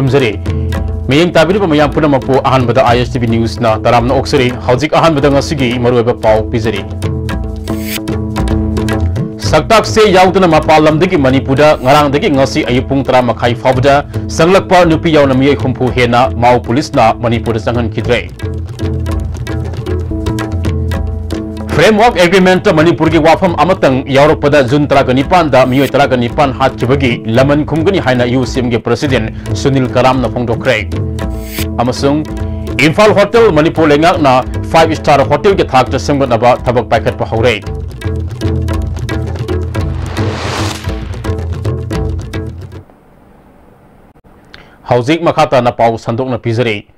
खुमजरी Miyang tabiri pa mayang puna magpo ahan bada ISTV News na taram na oksari hauzik ahan bada nga sige maruweba pau pizari. Saktak se yaudana mapalamdagi Manipura ngarangdagi ngasi ayupung tara makai fawda sanglakpa nupi yaw na miyay humpu hena mau pulis na Manipura sangan kidre. Framework Agreement Manipur ki wafam amatang Europe pada June tara ganipan da miyoy tara ganipan hat kibagi laman kumgani haina UCM ge President Sunil Karam na phongdokre. Amasung Imphal Hotel Manipur lengak na 5-star hotel ke thak ta semgat aba thabak packet pa hore. Hauzik makata na pau sandok na pizare.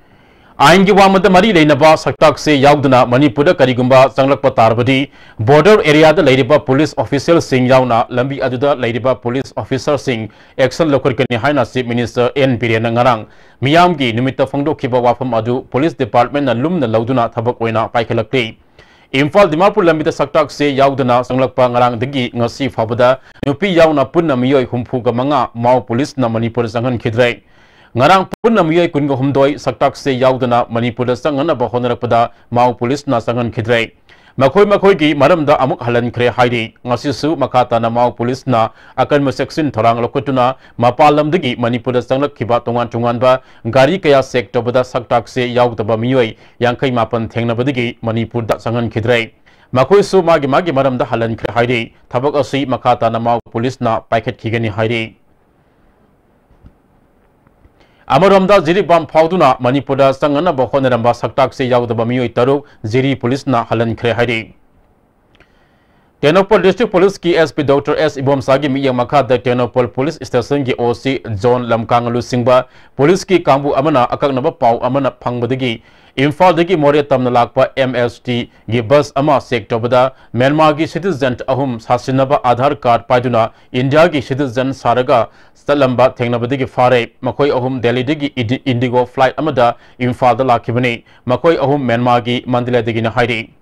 Ain ki wamada mari leinaba saktak se yaudna Manipura karigumba sanglakpa tarbadi border area da leiriba police official sing yauna lambi aduda leiriba police officer sing action lokar kani haina chief minister N Birena ngarang miyam gi numita phangdo khiba wafam adu police department na lumna lauduna thabak oina paikhalakte Imphal Dimapur lambi da saktak se yaudna sanglakpa ngarang dagi ngasi fabada nupi yauna punna miyoy humpu ga manga mau police na Manipur sangan khidrai Ngarang punna miyay kungo humdoi saktak se yaudana Manipura sangan aba honarapada mau pulis na sangan khidrai. Makoi gi maramda amuk halan kre haidi ngasisu makata na mau pulis na akan maseksin thorang lokotuna mapalamdagi Manipura sanglak khiba tongan ba gari kaya sektor bada saktak se yaudaba miyay yangkai mapan thengnabadagi Manipur da sangan khidrai. Makoi su magi maramda halan kre haidi thabak asi makata na mau pulis na paket khigani haidi. Amaramda jiri bam fauduna Manipura sangana ba honaramba saktak se yaudaba miyoi taruk jiri police na halan khre haidi. Tenopol District Police ki SP Dr. S. Ibom Sagi miyang makada Tenopol Police Station ki OC John Lamkangalu Singba Police ki kambu amana akak naba pau amana pangbadagi Imphal dagi Moria tamna lakpa MST gi bus ama sector bada Myanmar gi citizen ahum sasinaba Aadhaar card paiduna India gi citizen saraga Lamba Thengnabadagi Fare, Makoi ahum Delhi digi Indigo flight amada Imphal da lakibani, Makoi ahum Myanmar gi Mandila digi na haidi.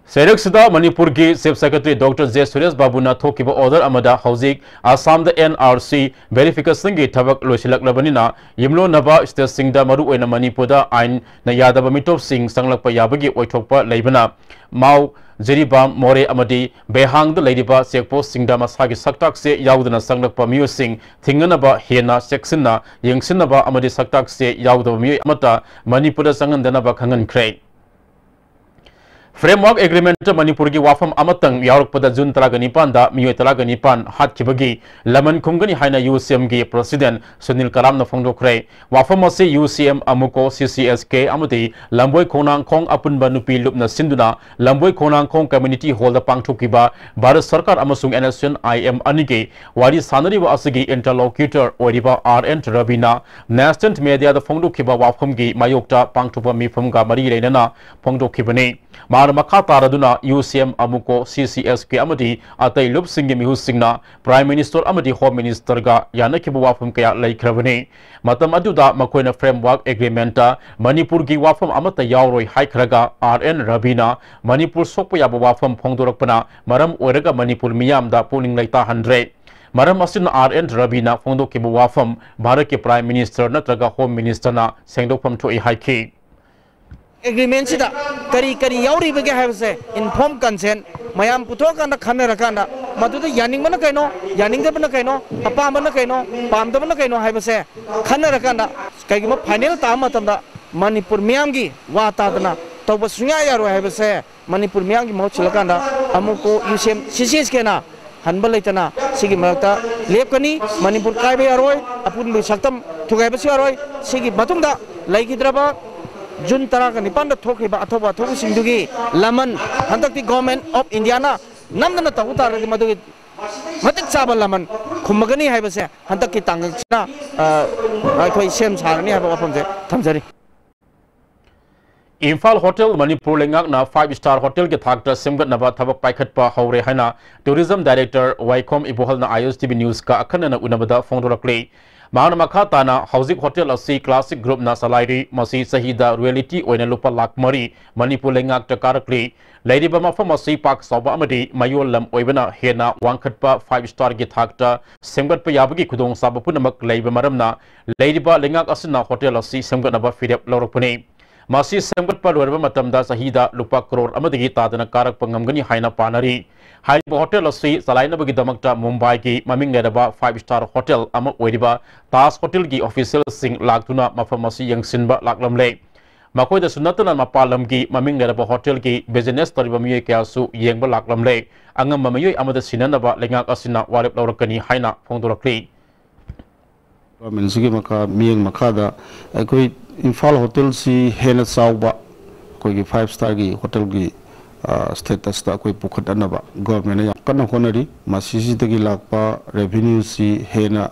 Serak Sida Manipur ki Chief Secretary Dr. J. Suresh Babu na thokiba order amada hauzik Assam da NRC verification gi thabak loisilak labani na yimlo naba state singda maru oina Manipur da ain na yadaba mitop sing sanglakpa yabagi oithokpa leibana mau Jeribam More Amadi Behang the Ladyba Sekpost Singda Masagi Saktak se Yaudana Sanglakpa Mu Sing Tinganaba Hena Sexina Yangsinaba Amadi Saktak se Yauda Mu Amata Manipura Sangandanaba Kangan Kray Framework Agreement Manipur ki wafam amatang yarok pada June talaga nipan da miyoy talaga nipan hat kibagi laman kumgani haina UCM ki President Sunil Karam na phongdokre wafam ase UCM amuko CCSK amati lamboy khonang khong apun banupi lupna sinduna lamboy khonang khong community hall da pangthokiba Bharat Sarkar amasung NSN IM anige wari sanari wa asigi interlocutor oriba RN Rabina National Media da phongdokiba wafam gi mayokta pangthopa mifam ga mari reinana phongdokibani Makata Raduna UCM Amuko CCSK Amadi Atai Lup Singh Mihu Singna Prime Minister Amadi Home Minister ga Yanakibu Wafam Kaya Laikravani Matam Aduda Makoina Framework Agreement Manipur gi Wafam Amata Yauroi Haikraga RN Rabina Manipur Sokpayaba Wafam Pongdorakpana Maram Oraga Manipur Miyam da Puling Laita 100 Maram Asin RN Rabina Pongdokibu Wafam Bharat ke Prime Minister Natraga Home Minister na Sengdokpam to Haiki Agreement sida kari yauri bage habse inform consent mayam puthok kana khana rakana maduda yaning mana kaino yaning da bana kaino apa mana kaino pam da bana kaino habse khana rakana kai ma final ta matamda Manipur miyam gi wa ta dana toba sunya yaro habse Manipur miyam gi mo chilakanda amuko UCM CCS kena hanbal leitana sigi marakta lepkani Manipur kai be aroi apun lu saktam thugai basi aroi sigi matungda laikidraba June Taraka Nipan the Tokiba Atoba Tokusindugi Laman Handaki Government of Indiana Namana Tahuta Madu Matik Saba Laman Kumagani Habase Handaki Tangana I Shem Sarani have upon the Tamzari Imphal Hotel Manipur lengak na 5-star hotel ke thakta semgat naba thabak paikhat pa haure haina Tourism Director Waikom Ibohal na ISTV News ka akhana na unabada phongdorakle Mahana Makatana Housing Hotel asi Classic Group na Salairi Masi Sahida Reality Oina Lupa Lakmari Manipur Lengak Takarakli Lady Bama Famasi Park Soba Amadi Mayolam Oibana Hena Wankatpa 5-star Githakta Semgat Payabagi Kudong Sabapunamak Labor Maramna Lady Ba Lengak Asina Hotel asi Semgat Naba Fidep Loropune Masi Semgat Palurba Matamda Sahida Lupa Crore Amadi Tadana Karak Pangamgani Haina Panari Haiba Hotel asi Salaina Bagi Damakta Mumbai ki Maming Nedaba 5-star Hotel Ama Oidiba Tas Hotel ki official sing Laktuna Mafamasi Yang Sinba Laklamle Makoi da Sunatana Mapalam ki Maming Nedaba Hotel ki Business Taribamiye Kiasu Yengba Laklamle Angam Mamayoy Amada Sinanaba Lengak Asina Walip Laurakani Haina Fondorakli Minsigi Maka Miyang Makada Akoi Infal Hotel si Hena Sauba Koi 5-star ki Hotel ki status ta koi pukhat anaba government ya kana honari masisi tagi lakpa revenue si hena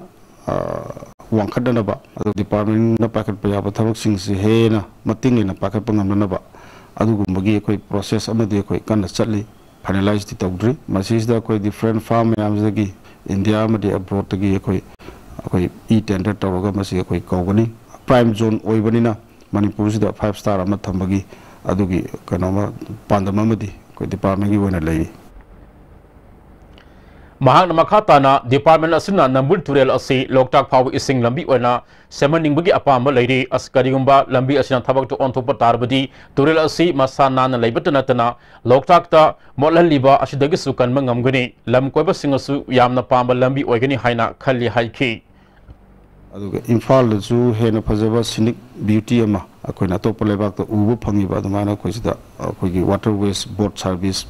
wangkhat anaba adu department na packet pa yaba thabak sing si hena mating na packet pangam anaba adu gumbagi koi process amadi koi kana chatli finalize ti tawdri masisi da koi different farm yam zagi India amadi abroad tagi koi e tender tawaga masi koi kawgani prime zone oibanina Manipur sida 5-star ama thambagi adugi kanama pandamamadi ko department gi wona lei Mahang Makatana Department Asina Nambul Turel asi Loktak Pau Ising Lambi Wana Semaning Bagi Apamba Lady Askarigumba Lambi Asina Tabak to Ontopa Tarbadi Turel asi Masana Laibatanatana Loktak ta Molan Liba Ashidagi Sukan Mangamgani Lam Koba Singasu Yamna Pamba Lambi Oigani Haina Kali Haiki aduga Imphal zu hena phajaba scenic beauty ama akoina topa lebak ta ubu phangi ba damana koisida akoigi waterways boat service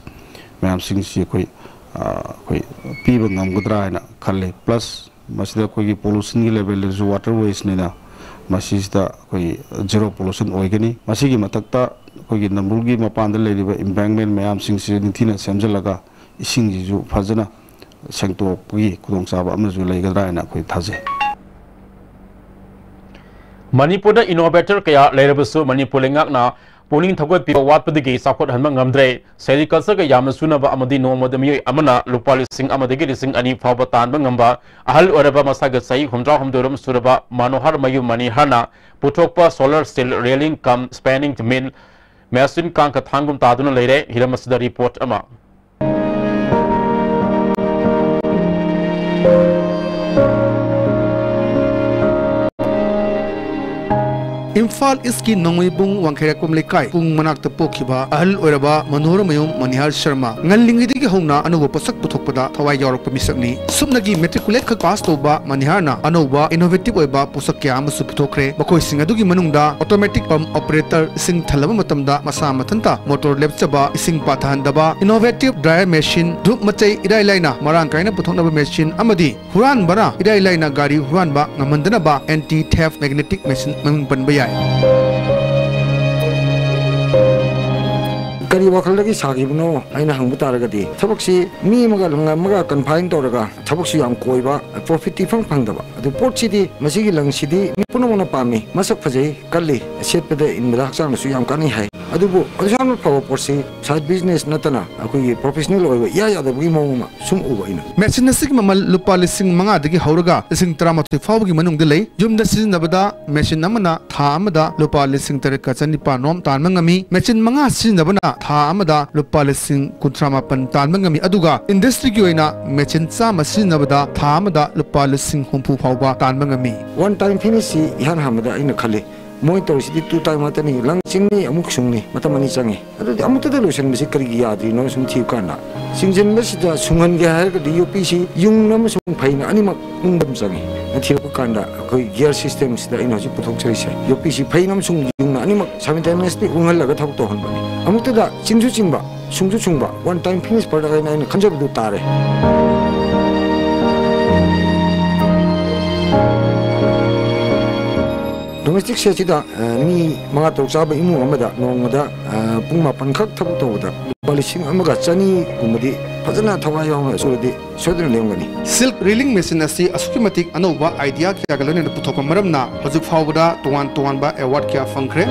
mayam sing si koi piba ngamgudra na khalle plus masida koigi pollution gi level zu waterways ni na masida koi zero pollution oigani masigi matakta koigi nambulgi mapanda leriba embankment mayam sing si nithina semjalaga ising ji ju phajana sengto gi kudong saba amaju leigadra na koi thaje Manipur innovator kaya Lerabasu Manipur Lengakna Puning Tagot Pipa Watpadigi Sakot Hanmang Amdre Sericulture Yam Sunaba Amadi no Modami Amana Lupali Sing Amadigi Sing Ani Fabatan Bangamba Ahal Oraba Masaga Sai Humdra Humdurum Suraba Manohar Mayu Mani Hana Putokpa Solar Steel Railing Come Spanning to Mill Masin Kanka Tangum Taduna Lere Hiramasada Report Ama Imphal iski nongoi bung wangkhera kum lekai pung manak ta pokhiba ahal oiraba Manohar Mayum Manihar Sharma ngallingi digi hongna anuba pasak puthokpada thawai yaurok misakni sumnagi matriculate khak pass toba Manihar na anuba innovative oiba pusak kya amasu puthokre bakoi sing adugi manungda automatic pump operator sing thalaba matamda masa mathanta motor lepchaba ising pathandaba innovative dryer machine dhup machai irai laina marang kaina puthoknaba machine amadi huran bara irai laina gari huran ba ngamandana ba anti theft magnetic machine maming panba Kari wakal lagi sagi buno, aina hang buta raga di. Thabak si mi maga confined to raga. Thabak si yang koi ba profit ti fang daba. Adu port si di masigi lang si di mi puno mona pami masak phajai kalli set pede in meda chang na su yang kani hai. Adu bo adu sam phawa port si side business natana akoi professional oi ya da bi mo ma sum u ba ina. Machine nasik mamal lupa lising manga dagi hauraga lising tramati fawgi manung de lei jum da sizin nabada machine namana tha amada lupa lising tarika chanipa nom tan mangami machine manga sizin nabana tha amada lupa lising kuntrama pan tan mangami aduga industry gi oina machine chama sizin nabada tha amada lupa lising humpu fawba tan mangami one time finish si ihan hamada ina khale monitor si 2 time matani lang singni amuk sungni matamani changi adu amuk ta solution bisi kari gi yadri no sum thiu kana singjen bisi da sungan ge har di UPC yung nam sung phaina ani mak ungdam changi thiu ko kanda koi gear system sida ino ji puthok chai sai UPC phainam sung yung ani mak simultaneously ungal laga thak to hon bani amuk ta da chingju chingba sungju chungba one time finish par da ina khanjab du tare domestic sechida mi mga tawsaba imu amada nongada pungma pankhak thab tawda balising amaga chani gumadi fajana thawai yaw suradi sodra lengani silk reeling machine asi asukimatik anova idea kya galone puthokam maramna hojuk fawda tuan ba award kya fangkhre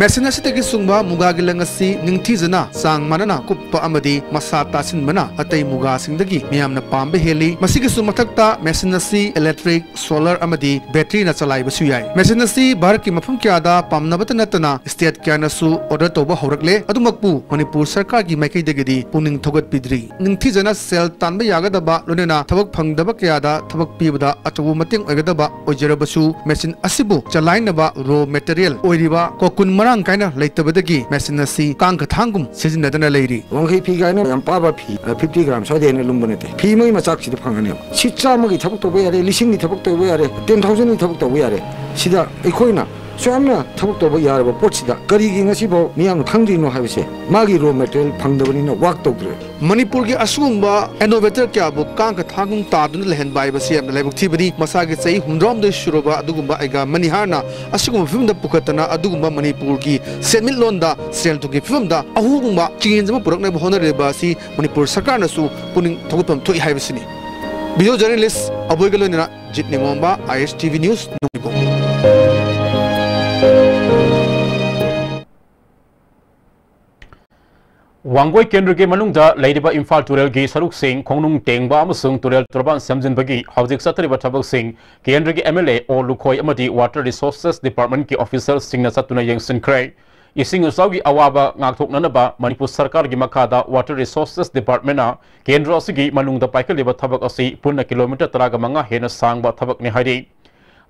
Mesin asitagi sungba muga gilangasi ningthijana sang manana kuppa amadi masa tasin mana atai muga singdagi miyamna pambe heli masigi sumathakta mesin asi electric solar amadi battery na chalai basu yai mesin asi bharat ki mafum kyada pamnabata natana state kyana su order toba horakle adumakpu manipur sarkar gi maikei dagidi puning thogat pidri ningthijana sel tanba yagadaba lonena thabak phangdaba kyada thabak pibada achawu mating oigadaba ojerabasu mesin asibu chalainaba raw material oiriba kokun marang kaina leitabadagi mesin asi kangka thangum sijinadana leiri wangkai phi gaina yam paba phi 50 gram so dena lumbonete phi mai machak sida phangane sicha magi thabak to yare lising ni thabak to yare 10000 ni thabak to yare sida ekhoi soamna thabak to yare ba potsida kari gi ngasi bo miyam thangdino habise magi raw material phangdabani na work togre Manipur ki asungba innovator kya bu kangka thangum tadun lehen bai basi am lebuk thibadi masagi chei humrom de shuroba adugumba aiga maniharna asugum filmda pukatana adugumba Manipur ki semil londa sel to ki filmda ahugumba change ma purakna honore basi Manipur sarkar na su puning thogupam thoi haibasini video journalist aboigalona jitni momba ISTV news nubo Wangoi Kendra ke manungda Ladiba Imphal Turel gi Saruk Singh Kongnung Tengba amasung Turel Turban Samjin bagi Hawjik Satriba Thabak Singh Kendra ki MLA or Lukhoi amadi Water Resources Department ki official Singh na satuna yengsin krai Ising usawgi awaba ngakthok nanaba Manipur Sarkar gi makhada Water Resources Department na Kendra asigi manungda paikaliba thabak asi punna kilometer taraga manga hena sangba thabak ni hairi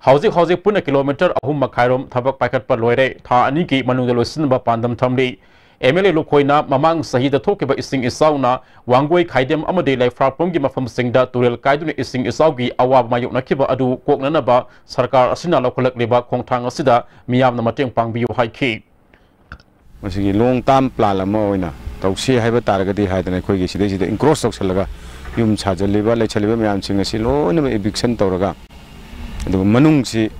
Hawjik punna kilometer ahum makhairom thabak paikat pa loire tha ani ki manungda loisinba pandam thamli MLA Lukhoina mamang sahida thokiba ising isauna wangoi khaidem amade lai frapom gi mafam singda turel kaiduni ising isaugi awab mayuk nakiba adu koknanaba sarkar asina lokolak leba khongthang asida miyamna mateng pangbiu haiki masigi long term plan lama oina tawsi haiba taragadi haidana khoigi sidai sidai encroach toksalaga yum chajaliba lechaliba miyam sing asi loina eviction tawraga adu manung si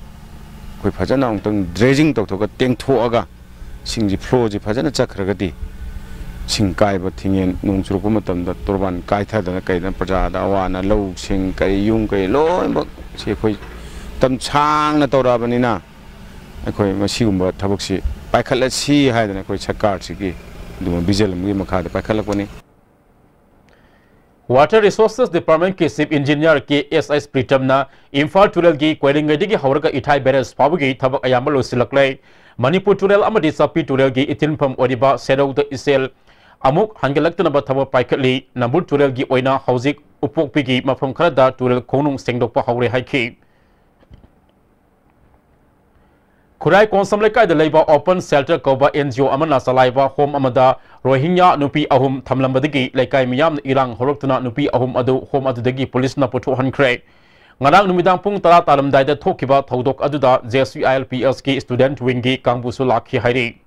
khoi phajana ongtang dredging toktoka tengthoaga singji flow ji phajana chakragadi singkai ba thingen nungchuruk matamda turban kaithadana kaina prajada awana low sing kai yung kai loi ba se khoi tam changna tawrabanina khoi masigumba thabak si paikhala si haidana khoi sarkar sigi duma bijelam gi makhada paikhalakoni Water Resources Department ke Chief Engineer ke SIS Pritamna Imphal Turel gi Koilingadi gi hauraga ithai beres pabugi thabak ayamba losilaklai Manipur Turel amadi Sapi Turel gi itinpham oriba Serok the Isel amuk hangelakna ba thaba paikali Nambur Turel gi oina Hawjik upokpi gi mafam kharada Turel khonung sengdokpa haure haiki Khurai Konsamle kai da leiba Open Shelter Koba NGO amana salaiba home amada Rohingya nupi ahum thamlambadagi laikai miyam irang horoktuna nupi ahum adu home adudagi police na potho hankre ngarang numidang pung tara talamdai da thokiba thodok aduda JSUILPS ki student wing gi kangbusu lakhi hairi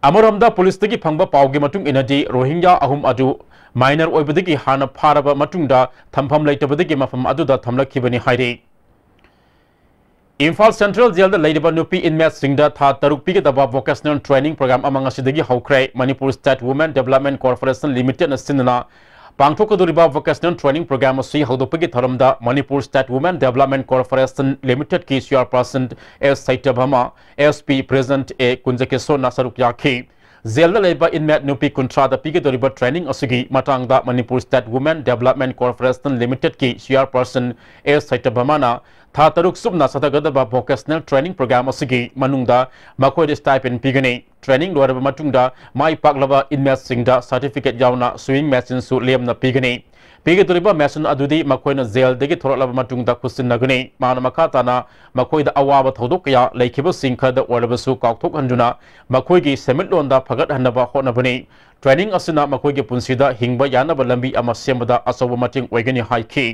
Amaramda police tagi phangba pawgi matung inadi Rohingya ahum adu minor oibadagi hana pharaba matungda thampham laitabadagi mafam aduda thamlakhibani hairi Imphal Central Jail da Ladiba Nupi inmates Singda Tha Taruk Pigadaba Vocational Training Program among Asidagi Haukrai Manipur State Women Development Corporation Limited na Sinana Pangthokaduriba Vocational Training Program asi Haudopagi Tharamda Manipur State Women Development Corporation Limited ki Chairperson S Saitabhama SP President A Kunjakeso Nasaruk Yakhi Zelda Leba inmate Nupi Kuntra da Pigaduriba Training asigi Matangda Manipur State Women Development Corporation Limited ki Chairperson S Saitabhama na Tha Taruk Subna Satagadaba Vocational Training Program asigi manungda makoi stipend pigani training loiraba matungda mai paklaba inmates singda certificate yauna sewing machine su lemna pigani pigaduriba machine adudi makoina jail degi thoralaba matungda khusin nagani mana makata na makoida awaba thodok ya laikhiba singkha da oraba su kaukthok handuna makoigi semit londa phagat hanaba honabani training asina makoigi punsida hingba yanaba lambi ama sembada asoba mating oigani haiki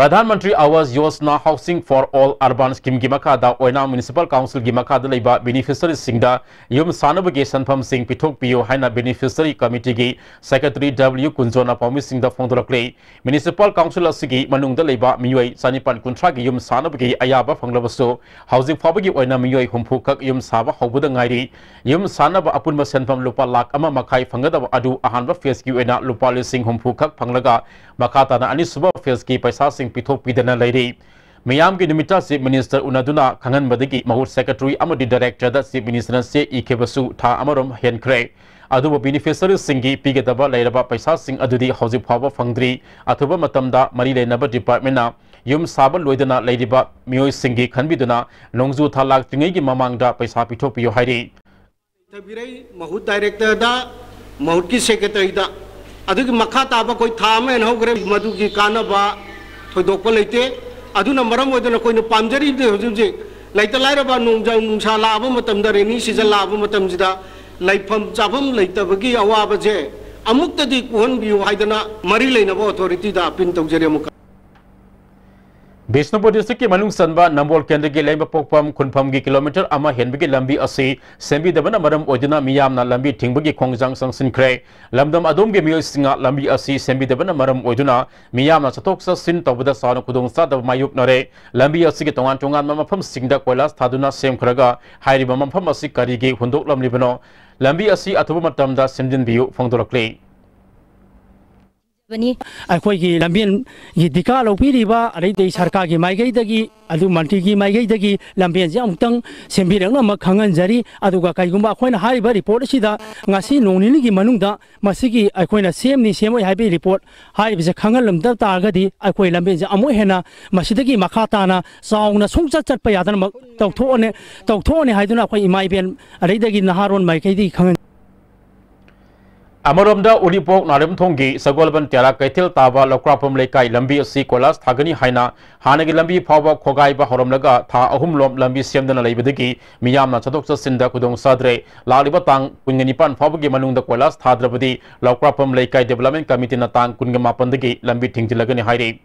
Pradhan Mantri Awas Yojana Housing for All Urban Scheme Gimakada Oina Municipal Council Gimakada Leba Beneficiary Singda Yum Sanabagi Sanpham Singh Pitok Pio Haina Beneficiary Committee Gi Secretary W Kunjona Pami Singda Fondolakle Municipal Council Asigi Manungda Leba Miyoi Sanipan Kuntragi Yum Sanabagi Ayaba Fanglabaso Housing Fabagi Oina Miyoi Humpukak Yum Saba Hobuda Ngairi Yum Sanaba Apunma Sanpham Lupa Lak Ama Makai Fangada Adu Ahanba Face Gi Oina Lupa Lising Humpukak Panglaga Makata na Anisuba Face Gi Paisa Sing Pitok Pidana Lady Miam ki nimita Chief Minister unaduna kangan badagi mahut secretary amadi director da Chief Minister se ikebasu tha amarom henkre aduba beneficiary singi pigetaba lairaba paisa sing adudi hauji phaba fangdri athuba matamda mari leinaba department na yum sabal loidana leidiba mioi singi khanbiduna nongju thalak tingai gi mamangda paisa pithopiyo hairi tabirai mahut director da mahut ki secretary da adugi makha taba koi thame no gre madugi kanaba thoidokpa leite aduna maram odana koina pamjari de hojuje laita lairaba nongjang nungsa laba matamda reni sija laba matamjida laifam chabam leitabagi awaba je amuktadi kuhon biu haidana mari leinaba authority da pin tawjere amuk Bisnupur district ki manung sanba Nambol kendra ki laima pokpam khunpham gi kilometer ama henbagi lambi asi sembi dabana maram odina miyamna lambi thingbagi khongjang sangsin kre lamdam adom ge miyo singa lambi asi sembi dabana maram oduna miyamna chatok sa sin tawbada sauna khudong sa da mayuk nare lambi asi ge tongan tongan mafam singda koilas thaduna sem khraga hairiba mafam asi kari ge hundok lamlibano lambi asi athuba matamda semjin biu phangdolakle अखोई लंबियन ये दिका लोपीरीबा अरे सरकार की माइगैदगी अदु मंत्री की माइगैदगी लंबियन जे अमुक्तंग सेंबिरंगना म खंगनजरी अदुगा काइगुंबा अखोइना हारिबा रिपोर्ट सिदा ngasi नोंनिनि की मनुंगदा मसिगी अखोइना सेमनि सेमोय हाइबे रिपोर्ट हाइबसे खंगलमदा तारगदी अखोइ लंबियन जे अमु हेना मसिदगी मखा ताना साउना सुंगचत चतप यादन तौथोने हाइदुना अखोइ इमाइबेन अरेदगी नहारोन माइगैदी खंगन Amaramda Ulipok Narim Thongi, Sagolban Tera Kaitil Taba, Lokrapum Lekai, Lambi, C. Kolas, Thagani Haina, Hanagi Lambi, Pava, Kogai, Bahoromlaga, Ta Ahumlom, Lambi, Siamdana Labidigi, Miyam, Natoksa Sinda, Kudong Sadre, Lalibatang, Kungenipan, Pavagi Manung the Kolas, Tadrabadi, Lokrapum Lekai Development Committee Natang, Kungamapandagi, Lambi Tingtilagani Hairi.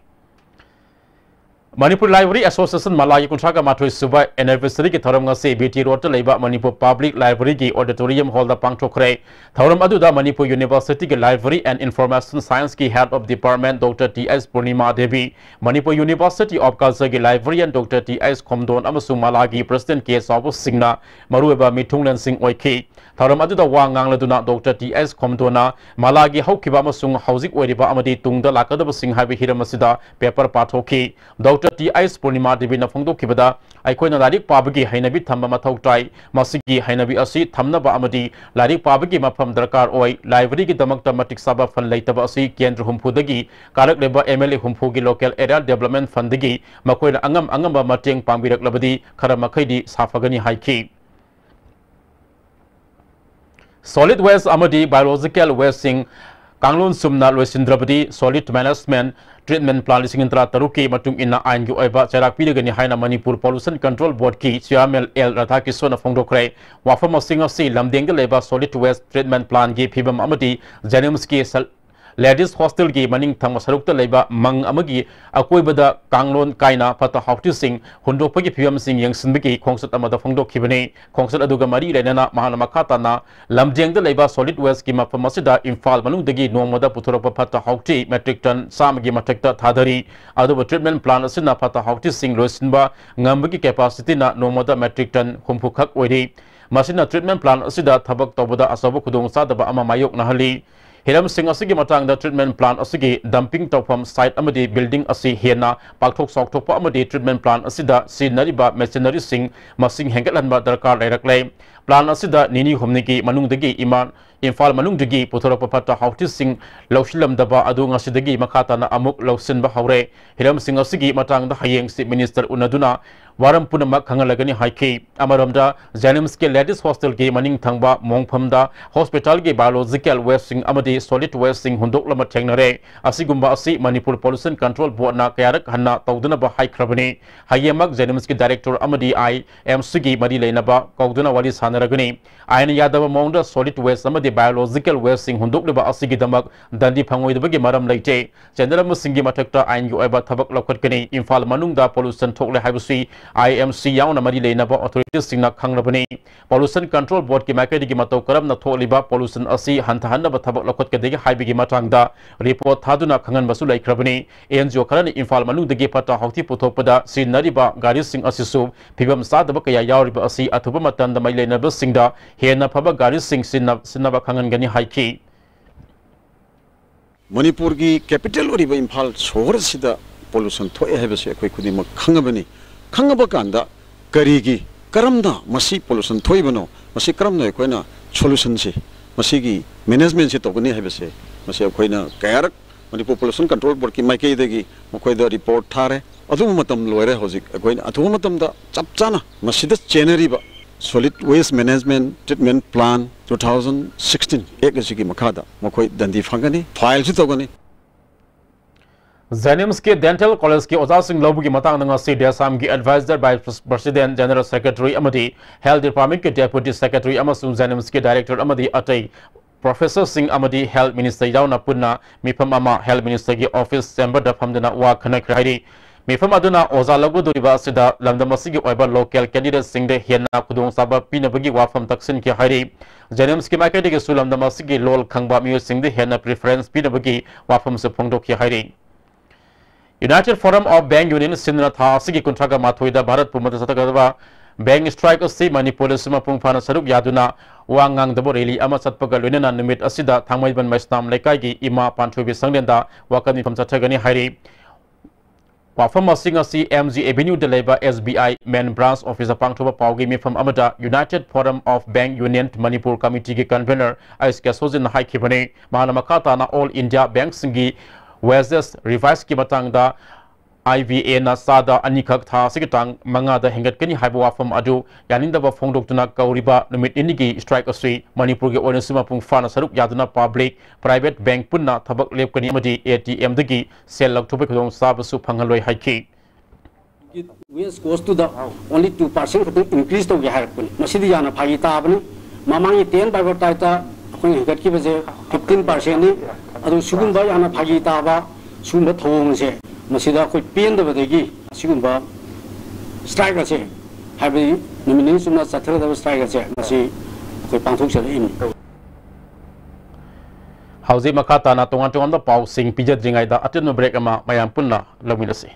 Manipur Library Association Malay Kuntraga Matui Suba Anniversary ki thoram ngase BT Road Laiba Manipur Public Library ki Auditorium Hall da pangchokre thoram aduda Manipur University ki Library and Information Science ki Head of Department Dr. T.S. Purnima Devi Manipur University of Culture ki Library and Dr. T.S. Khomdon amasung Malagi President K. Sabu Singna Marueba Mitunglan Singh Oiki thoram aduda wa ngangladuna Dr. T.S. Khomdona Malagi haukiba amasung housing oiriba amadi tungda lakadaba sing haibi hiramasida paper pathoki Dr. T.S. Purnima Devi na phongdok kibada aikoina larik pabagi hainabi thamba mathau tai masigi hainabi asi thamnaba amadi larik pabagi mafam darkar oi library gi damakta matik saba fund leitaba asi kendra humphudagi karak leba MLA humpugi local area development fund gi makoina angamba mateng pambirak labadi khara makhaidi safagani haiki solid waste amadi biological wasting Kanglun Sumna Loisindrabadi Solid Management Treatment Plan Lisingintra Taruki Matung Ina Ain Oiba Cherak Pidagani Haina Manipur Pollution Control Board Ki Chairman L Rathaki Sona Fongdokre Wafama Singa Si Lamdeng Leba Solid Waste Treatment Plan Gi Pibam Amadi Janimski Ladies Hostel Gi Maning Thang Sarukta Leba Mang Amagi Akoibada Kanglon Kaina Pata Hauti Sing Hundopagi Pibam Sing Yang Sinbiki Kongsat Amada Fongdok Kibane Kongsat Aduga Mari Renana Mahana Makatana Lamdeng Leba Solid Waste Gi Mafamasida Infal Manung Dagi Nomada Puturopa Pata Hauti Metric Ton Samagi Matekta Thadari Aduba Treatment Plan Asina Pata Hauti Sing Loisinba Ngambagi Capacity Na Nomada Metric Ton Humpukak Oidi Masina Treatment Plan Asida Tabak Tobada Asabu Kudong Sadaba Ama Mayok Nahali Hiram Singh asigi matang da treatment plant asigi dumping tawfam site amadi building asi hena pakthok sokthok pa amadi treatment plant asida scenery ba machinery sing masing hengatlan ba darkar lairakle plan asida nini humnigi manungdagi iman Infal manungdagi puthorapa pata hauti sing lausilam daba adu ngasidagi makata na amuk lausin ba haure Hiram Singh asigi matang da hayeng Chief Minister unaduna waram punamak khangalagani haiki amaramda Janimski Ladies Hostel gi maning thangba mongphamda hospital gi biological wasting amadi solid wasting hundok lama thengnare asigumba asi Manipur Pollution Control Board na kayarak hanna tawduna ba haikrabani hayemak Janimski Director amadi IMC gi mari leinaba kawduna wali sanaragani aina yadaba mongda solid waste amadi biological wasting hundok leba asigi damak dandi phangoidabagi maram leite chendaram singi mathakta ain gi oiba thabak lokhatkani Infal manungda pollution thokle haibasi IMC yauna mari leinaba authorities singna khangrabani Pollution Control Board ki makadi gi matau karam na tholiba pollution asi hanthanna ba thabak lokhat ke degi haibigi matangda report thaduna khangan basu laikhrabani NGO kharani Infal manungdagi pata hauti puthokpada scenery ba gari sing asisu phibam sadaba kaya yauriba asi athuba matanda mai leinaba singda hena phaba gari sing sinaba khangan gani haiki Manipur ki capital oriba Imphal sohor sida pollution thoi hai base khoi khudi mak khangabani khangaba kanda karigi karamda masi pollution thoi bano masi karamna koina solution se masi gi management se togani hai base masi koina kayarak Manipur pollution control board ki mai kai degi mokoi da report thare adu matam loire hojik koina adu matam da chap chana masi da cheneri ba solid waste management treatment plan 2016 ek asigi makada mokoi dandi phangani file su togani Zanims के dental college के ओजा सिंह लोबू की मतंग नंगा सी डेसाम की advisor vice president general secretary अमदी health department के डेप्यूटी सेक्रेटरी अमसुंग जनिम्स के डायरेक्टर अमदी अटै प्रोफेसर सिंह अमदी हेल्थ मिनिस्टर यावना पुन्ना मिफम अमा हेल्थ मिनिस्टर की ऑफिस चेंबर द फमदना वा खनक राइडी मिफम अदुना ओजा लगु दुरिबा सिदा लंदमसी की ओइबा लोकल कैंडिडेट सिंह दे हेना खुदों साबा पिनबगी वाफम तक्सिन के हाइरी जनिम्स के मार्केट के सुलमदमसी की लोल खंगबा मियो सिंह दे हेना प्रेफरेंस पिनबगी वाफम से फोंगदो की हाइरी United Forum of Bank Union Sinna Tha Sigi Kuntraga Mathoida Bharat Pumata Satagava Bank Strike Si Manipur Sima Pungfana Saruk Yaduna Wangang Dabo Rally Ama Satpaga Lunena Numit Asida Thangmaiban Maistam Lekagi Ima Panthubi Sanglenda Wakani from Satagani Hari Wafam Singa Si MG Avenue de Leba SBI Main Branch Officer Pangtoba Paugimi from Amada United Forum of Bank Union Manipur Committee Convener Ais Kasozin High Kibane Mahanamakata na All India Bank Singi Whereas revise ki matang da IVA na sada anikak tha sikitang manga da hingat kani haibu wafam adu yaninda ba phongdok tuna kauriba numit inigi strike asri Manipur ge onesima pung fana saruk yaduna public private bank punna thabak lep kani amadi ATM dagi sel lakthobek khong sabasu phangaloi haiki Whereas goes to the only 2% increase to ge harpun masidi yana phagi ta abni mamangi 10 by taita akoi hingat ki baje 15% ni adu sugumba yana phagi taba sugumba thong se masida koi pen da badegi sugumba strike ase habi nimini sumna sathra da strike ase masi koi pangthok se in Hauzi makata na tongan da pau sing pijadringai da atin break ama mayam punna lawinase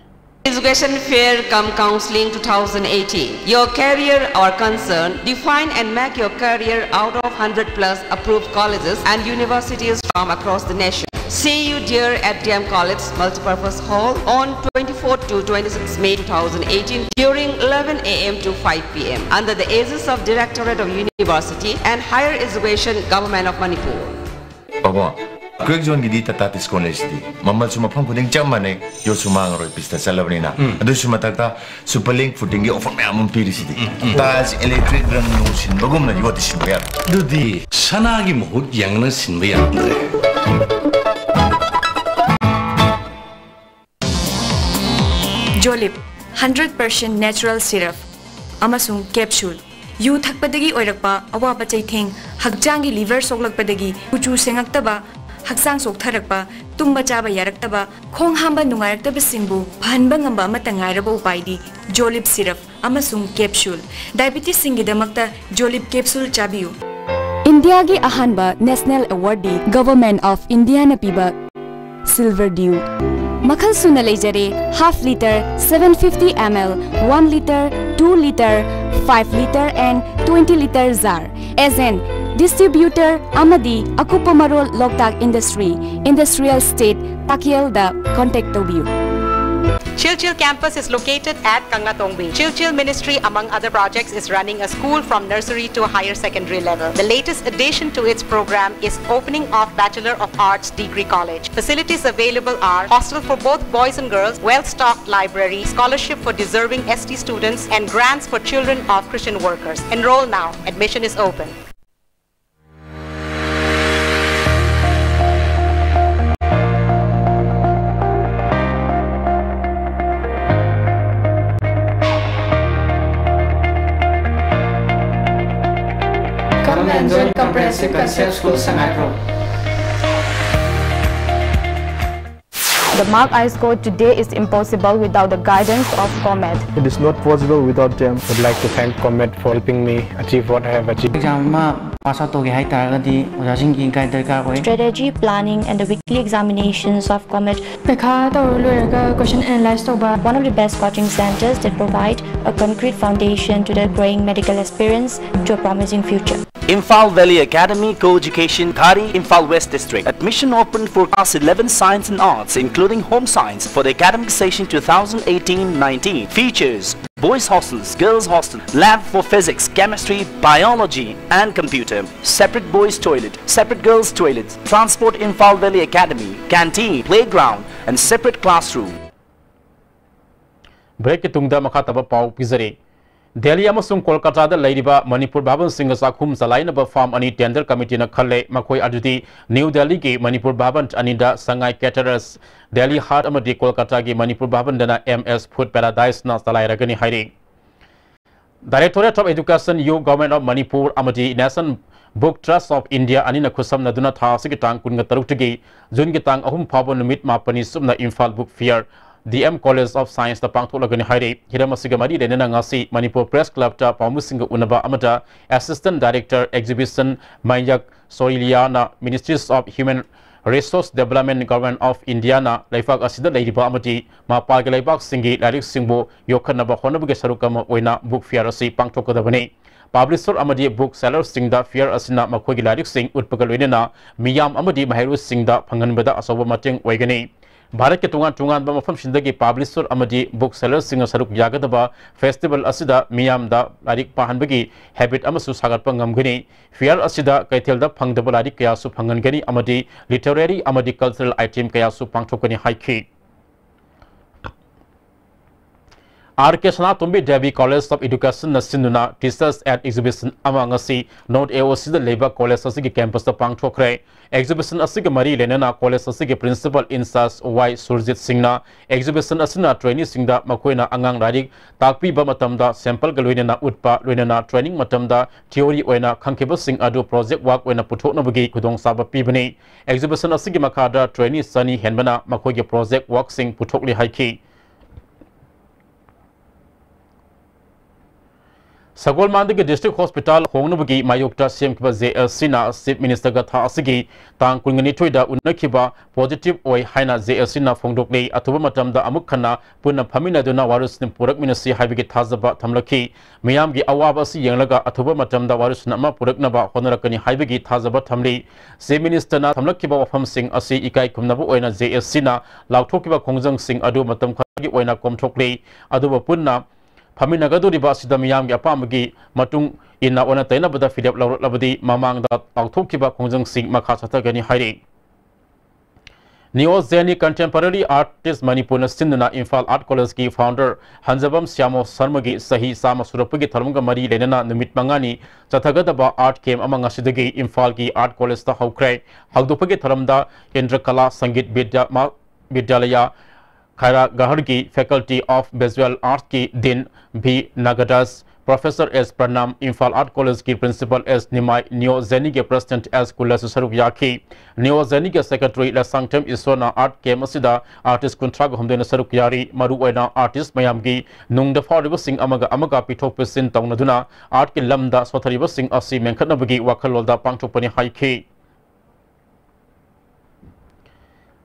Education Fair cum Counseling 2018. Your career or concern, define and make your career out of 100 plus approved colleges and universities from across the nation. See you dear at DM College Multipurpose Hall on 24 to 26 May 2018 during 11 a.m. to 5 p.m. under the aegis of Directorate of University and Higher Education Government of Manipur. Baba. Quick zone gidi tatatis college di. Mamal suma pang kuding jam mane yo suma ngaro pista salabni na. Adu suma takta superlink footing ge offer me amun piri sidi. Tas electric rang no sin bagum na yoti sin bayar. Dudi sana gi muhut yang na sin bayar. Jolip 100% natural syrup. Amasung capsule. Yu thakpadagi oirakpa awa bachai thing hakjangi liver soklakpadagi kuchu sengaktaba Haksang sok tharakpa, tumba chaba yaraktaba, khong hamba nungayraktaba singbu, phanba ngamba amata ngairaba upaidi, Jolip syrup, amasung capsule. Diabetes singidamakta Jolip capsule chabiyu. India gi ahanba National Awardee Government of India na piba Silver Dew. Makhal suna leijare half liter, 750 ml, 1 liter, 2 liter, 5 liter and 20 liter jar. As an distributor Amadi Akupamarol Loktak Industry, Industrial State, Takiel da contact view. Chilchil campus is located at Kangatongbi. Chilchil Ministry, among other projects, is running a school from nursery to higher secondary level. The latest addition to its program is opening of Bachelor of Arts Degree College. Facilities available are hostel for both boys and girls, well-stocked library, scholarship for deserving ST students, and grants for children of Christian workers. Enroll now. Admission is open. Enjoy comprehensive concept school Sangaipur. The Mark I scored today is impossible without the guidance of Comet. It is not possible without them. I would like to thank Comet for helping me achieve what I have achieved. Strategy, planning and the weekly examinations of Comet. Question analyze one of the best coaching centers that provide a concrete foundation to the growing medical experience to a promising future. Imphal Valley Academy Co-Education, Khari, Imphal West District. Admission open for Class 11 Science and Arts, including Home Science, for the academic session 2018-19. Features boys hostels, girls hostel, lab for physics, chemistry, biology and computer, separate boys toilet, separate girls toilets, transport Imphal Valley Academy, canteen, playground and separate classroom. Break it tungda makataba pau pizare. Delhi amasung Kolkata da Ladiba, Manipur Baban Singh Sakhum Salainaba Farm Ani Tender Committee na Khale, Makoi Aduti, New Delhi ki Manipur Baban Anida, Sangai Caterers, Delhi Heart Amadi Kolkata ki Manipur Baban Dana MS Food Paradise na Salai Ragani Hairi. Directorate of Education U Government of Manipur Amadi National Book Trust of India Anina Kusam Naduna Tha Sikitang Kunga Tarutagi, Jun Gitang Ahum Pabon Numit Mapani Sumna Imphal Book Fair. DM College of Science the Pangtolagani Hairi, Hiramasigamadi, Denangasi, Manipur Press Club, Pamusinga Unaba Amata, Assistant Director, Exhibition, Mayak Soriliana, Ministries of Human Resource Development, Government of Indiana, Laifak Asida Lady Bamati, Mapagalaibak Singi, Larik Singbo, Yokanaba Honabuga Sarukama, Wena, Book Fair, Pangtokadabane. Publisher Amadi Bookseller Singda Fair Asina Makogi Larik Sing, Utpagalwina, Miyam Amadi Mahiru Singda, Panganbeda Asoba Mating, Wagani. Bharat ke tungan mafam shindagi publisher amadi bookseller singa saruk yagadaba festival asida miyamda larik pahanbagi habit amasu sagatpa ngamgani fair asida kaithelda phangdaba larik kaya su phangangani amadi literary amadi cultural item kaya su pangthokani haiki RK Sanatumbi Devi College of Education Nasinuna Teachers at Exhibition Amangasi Note AOC the Labor College Asigi campus the Pangthokre Exhibition Asiga Mari Lenana College Asigi Principal Insas Y Surjit Singna Exhibition Asina Training Singda Makoina Angang Radik Takpi Bamatamda Sample Galwina Utpa Lenana Training Matamda Theory Oina Kankeba Sing Adu Project Work Oina Putokna Bagi Kudong Saba Pibani Exhibition Asigi Makada Training Sunny Henbana Makogi Project Work Sing Putokli Haiki Sagol Mandagi District Hospital Hongnabagi Mayokta Semkiba JLC Chief Minister Gatha Asigi Tang Kungani Toida Unakiba Positive Oi Haina JLC na Fongdokle Atuba Matamda Amukhana Puna Pamina Duna Warus Purak Minasi Habigi Tazaba Tamlaki Miyamgi Awaba Si Yanglaga Atuba Matamda Warus Nama Puraknaba Honorakani Habigi Tazaba Tamli Chief Minister na Tamlakiba Wafam Singh Asi Ikai Kumnabu Oina JLC na Lautokiba Kongjang Singh Adu Matam Khagi Oina Komthokle Aduba Punna Paminagadu riba sida miyamgi apamagi matung ina ona taina bada fidap labadi mamang da authokiba kongjang sing makha satagani hairi Neo-Zeni Contemporary Artist Manipur Sinna Imphal Art College ki founder Hanjabam Syamo Sarmagi Sahi Sama Surapagi Tharmunga Mari Lenana Numit Mangani Chathagadaba Art Camp among Asidagi Imphal ki Art College ta Haukrai Hagdupagi Tharamda Indrakala Sangit Vidyalaya Khaira Gahargi Faculty of Visual Arts ki Din B. Nagadas Professor S. Pranam Imphal Art College ki Principal S. Nimai Neo-Zeni ke President S. Kulas Saruk Yaki Neo-Zeni ke Secretary La Sanctum Isona Art Camp Asida Artist Kuntrag Humdena Saruk Yari Maru Oina Artist Mayamgi Nungda Fariba Sing Amaga Pithok Pesin Taunaduna Art ki Lamda Sothariba Sing Asi Menkhatnabagi Wakhalolda Pangthokpani Haiki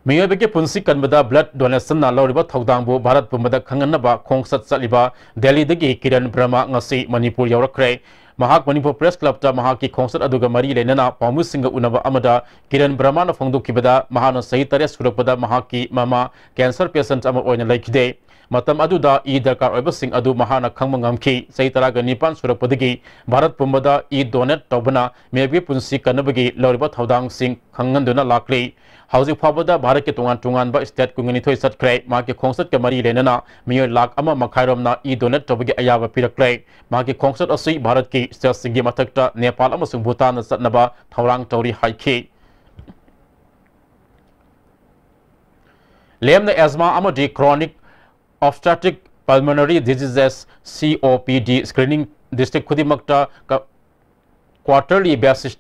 Miyabeke Punsi Kanbada Blood Donation na Loriba Thaudangbu Bharat Pumada Khanganaba Khongsat Saliba Delhi dagi Kiran Brahma ngasi Manipur Yaurakre Mahak Manipur Press Club ta Mahaki Khongsat aduga Mari Lenana Pamu Singa Unaba Amada Kiran Brahma na Fongdukibada Mahana Saitare Surapada Mahaki Mama Cancer Patient Ama Oina Laikide Matam aduda E Darkar Oiba Sing adu Mahana Khangmangamki Saitaraga Nipan Surapadagi Bharat Pumada E Donate Tobana Miyabeke Punsi Kanabagi Loriba Thaudang Sing Khanganduna Lakli Housing Pabada Bharat ke tungan ba state kungani thoi sat krai ma ke khongsat ke mari lenana miyo lak ama makhairom na E donate tobagi ayaba pirakrai ma ke khongsat asui Bharat ki state singi mathakta Nepal amasung Bhutan satnaba thaurang tauri haiki Lemna asthma amadi chronic obstructive pulmonary diseases COPD screening district Khudimakta quarterly basis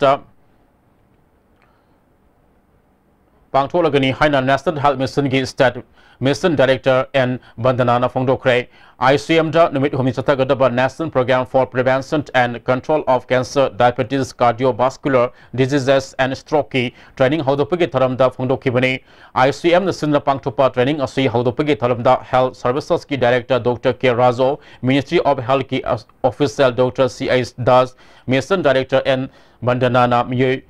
pangtholagani haina National Health Mission gi State Mission Director and Bandana Fongdokre ICM da numit humi chatagadaba National Program for Prevention and Control of Cancer, Diabetes, Cardiovascular Diseases and Stroke training haudopagi tharamda Fongdokibani ICM nasinna pangthopa training asi haudopagi tharamda Health Services ki Director Dr. K. Razo, Ministry of Health ki Official Dr. C.I. Das, Mission Director and Bandana Miyoi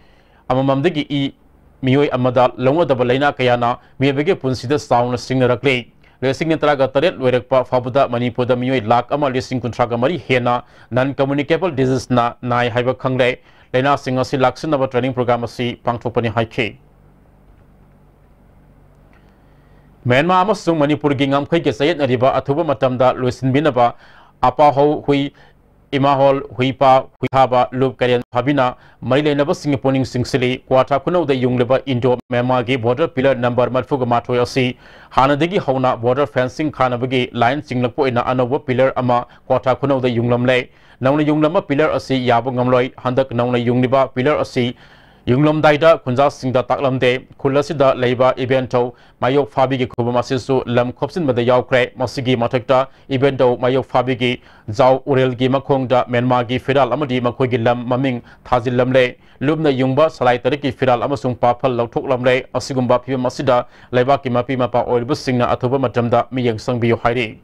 Amamamdagi E. Miyoi Amada Longadaba Laina Kayana Miyabege Punsida Sound Singer Clay. Racing Traga Taret, Werekpa, Fabuda, Manipur, Miyoi Lak Ama Lissing Contraga Mari Hena, non-communicable disease na Nai Hiber Kangre, Lena Singer Silaxin of a training program si Pangtopani Hike. Myanmar amasung Manipur gingam kai gesayet na riba athuba matamda Luisin Binaba, Apa Ho Hui Imahol Huipa Huihaba Lup Karian Habina Marile Nava Singaporean Singsili Quata Kuno the Yungleba Indo Memagi border pillar number Matfuga Matoyasi Hanadigi Hona border fencing Kanabagi line Singapore in Anova pillar Ama Quata Kuno the Yunglamle Nauna Yunglama pillar Asi Yabungamloi Handak Nauna Yungliba pillar Asi Yunglom Daida Kunja Singda Taklamde Kulasida Labor Evento Mayok Fabigi Kubamasisu Lam Kopsin Madayau Kre Masigi Matakta Evento Mayok Fabigi Zau Urelgi Makongda Menmagi Fidal Amadi Makogi Lam Maming Tazil Lamle Lumna Yungba Salai Tariki Fidal Amasung Papa Lautok Lamle Asigumba Pima Masida Labaki Mapi Mapa Oil Busingna Atuba Matamda Miyang Sangbiyo Hairi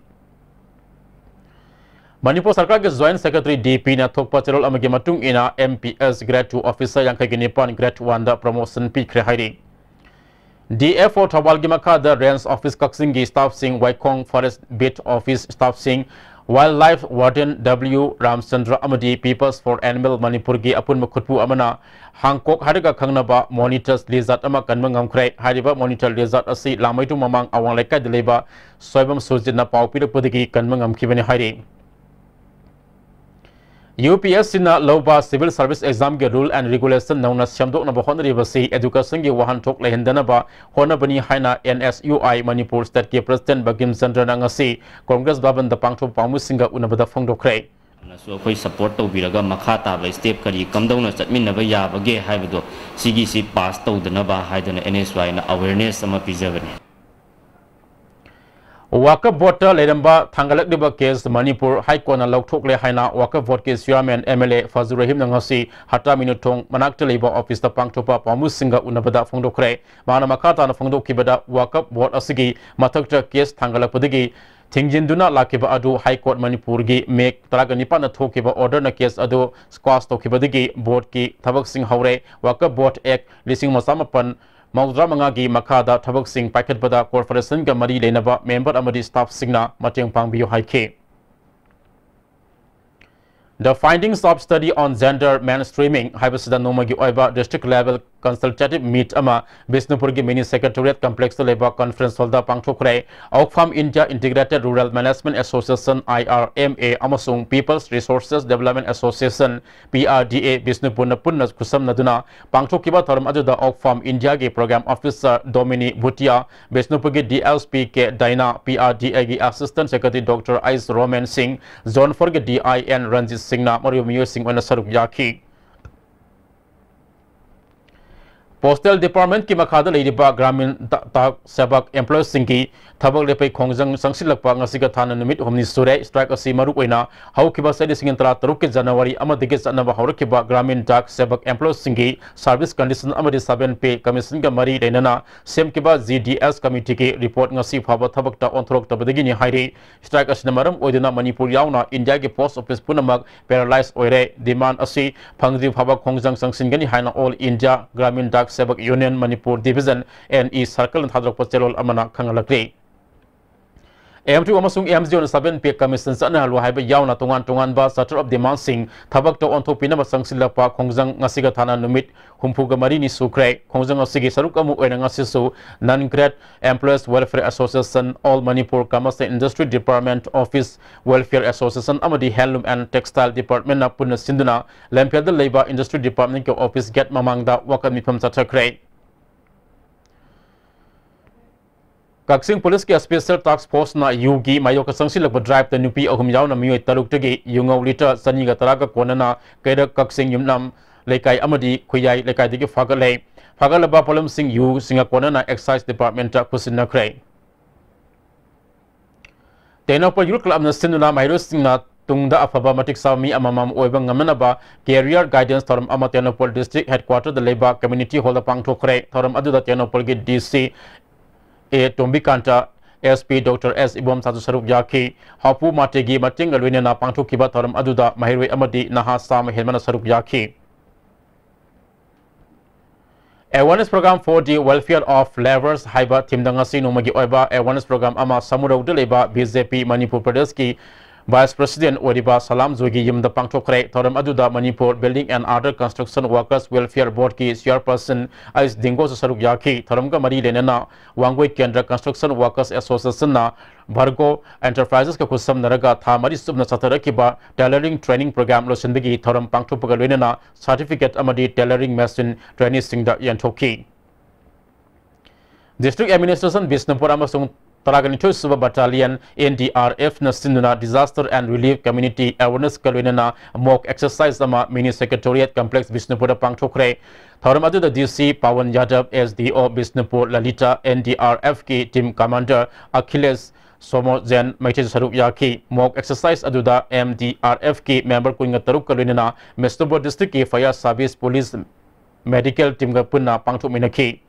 Manipur Sarkar ke Joint Secretary DP na thokpa cherol amagi matung ina MPS Grade 2 officer yang kagini pan Grade 1 da promotion pi khrehairi DF4 Thawal gi makha da Range Office Kaksing gi staff sing Waikong Forest Bit Office staff sing Wildlife Warden W Ramchandra amadi Peoples for Animal Manipur gi apun makhutpu amana Hangkok hariga khangnaba monitors lizard ama kanmangam khre hariba monitor lizard asi lamaitu mamang awang lekai deleba soibam surjina pawpira podigi kanmangam khibani hairi UPSC na Loba Civil Service Exam ke Rule and Regulation nauna syamdok na bahon ribasi education ge wahan thok lehendana ba hona bani haina NSUI Manipur State ke President Bagim Chandra na ngasi Congress baban da pangtho pamu singa unabada phongdokre so koi support to biraga makha ta ba step kari kamdong chatmin na ba ya bage haibado sigi si pass to dana ba haidana NSUI na awareness sama pizabani Waka voter leramba thangalak diba case Manipur High Court na lokthok le haina waka vote case chairman MLA Fazur Rahim nangasi hata minutong manakta labor office ta pangthopa pamu singa unabada phongdokre mana makata na phongdokibada waka vote asigi mathakta case thangalak padigi Tingjinduna lakiba adu High Court Manipur gi mek taraga nipan na thokiba order na case adu squash tokibadigi board ki thabak sing haure waka vote act lising masamapan Maudra Mangagi Makada Tabak Singh Packet Bada Corporation Gamari Lenaba member Amadi staff Singna Mateng Pangbiyo Haike. The findings of study on gender mainstreaming Haibasida Nomagi Oiba district level consultative meet ama Bisnupurgi mini secretariat complex labor conference holda pangthokre Oxfam India Integrated Rural Management Association IRMA amasung People's Resources Development Association PRDA Bisnupur na punna kusam naduna pangthokiba thoram ajuda Oxfam India ge program officer Domini Bhutia Bisnupurgi DLSP ke Daina PRDA ge assistant secretary Dr. Ais Roman Singh zone 4 ge DIN Ranjit Singh na Mario Mio Singh ona saruk yaki Postal Department ki makhada leiriba Gramin Sabak Employees Singki thabak lepai khongjang sangsilakpa ngasiga thana numit homni sure strike asi maruk oina haukiba sadi singin tara taruk ke January amadege sanaba haurukiba Gramin Dak Sabak Employees Singki service condition amadi 7 pay commission ga mari renana semkiba GDS committee ki report ngasi phaba thabak ta onthorok tabadegi ni hairi strike asina maram oidina Manipur yauna India ge post office punamak paralyzed oire demand asi phangji phaba khongjang sangsingani haina all India Gramin Dak Sabak Union Manipur Division NE Circle Thadrok Pachelol Amana Kangalakri M2 amasung MJ on 7 pay commission sa na haiba yauna tungan ba Satur of Demand Singh thabak to on thopina masangsil pa khongjang ngasiga thana numit humpuga marini sukre khongjang asigi saruk amu oina ngasisu non-grade Employees Welfare Association All Manipur Commerce and Industry Department Office Welfare Association amadi Handloom and Textile Department na punna sinduna Lampiad Labor Industry Department ke office get mamangda wakan mipam chathakre Kaksing Police ke Special Task Force na Yugi Mayo ka sangsilak drive ta nupi ahum yaw na miyoy taluk tagi yungaw lita saniga taraga kona na kaida Kaksing yumnam lekay amadi kuyay lekay digi fagalay fagalaba polam sing yu singapore na excise department ta kusin na krai tenopol yur club na sinuna mairus singna tungda afaba matik sami amamam oiba ngamanaba career guidance thoram ama tenopol district headquarter the labor community hall da pangtho krai thoram adu da tenopol gi dc a tombikanta SP Dr. S. Ibom Satu Saruk Yaki, Hapu Mategi Mating Alwina na Pangtu Kiba Thoram Aduda, Mahirwe Amadi, Naha Sam Helmana Saruk Yaki. Awareness program for the welfare of laborers Haiba Timdangasi Nomagi Oiba, awareness program Ama Samura Udaleba, BJP Manipur Pradesh Vice President Oriba Salam Zogi Yim the Pangtokre, Thoram Aduda, Manipur Building and Other Construction Workers Welfare Board Ki Chairperson Ais Dingo Saruk Yaki, Thoramga Mari Lenena, Wangwe Kendra Construction Workers Association na Bargo Enterprises ka kusam naraga tha mari subna satara kiba tailoring training program lo sindagi Thoram Pangtopaga Lenena certificate amadi tailoring machine training singda yantoki. District Administration Bisnupur amasung Taraganito Suba Battalion NDRF Nasinduna Disaster and Relief Community Awareness Kalwinana mock exercise sama mini secretariat complex Bisnupura Pangtokre Thoramadu the DC Pawan Yadav SDO Bisnupur Lalita NDRF ki team commander Achilles Somo Zen Maiti Saruk Yaki mock exercise aduda MDRF ki member Kuinga Taruk Kalwinana Mestubur District ki Fire Service Police Medical team ga punna Pangtok Minaki.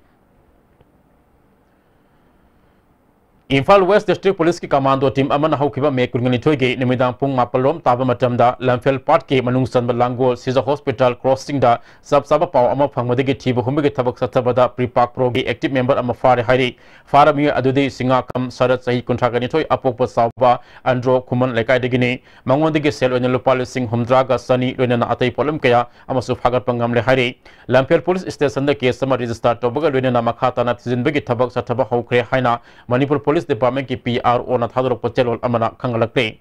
Imphal West District Police ki Commando Team Aman Haukiba me Kurngani Toge Nimidang Pung Mapalom Taba Matamda Lamfel Part ke Manungsan Balango Caesar Hospital Crossing da Sab Saba Pau Ama Pangmadegi Tibu Humigi Tabak Satabada Pre-Park Progi Active Member Ama Fari Hari Fara Mia Adudi Singa Kam Sarat Sahi Kontragani Toy Apopa Sauba Andro Kuman Lekai Degini Mangondegi Sel Onelopal Sing Humdraga Sani Lunana Atai Polum Kaya Amasu Fagat Pangam Le Hari Lamfel Police Station the case Sama Register Tobaga Lunana Makata Natizin Begi Tabak Sataba Haukre Haina Manipur Police Department ki PRO na thadro pachelol amana khangalakle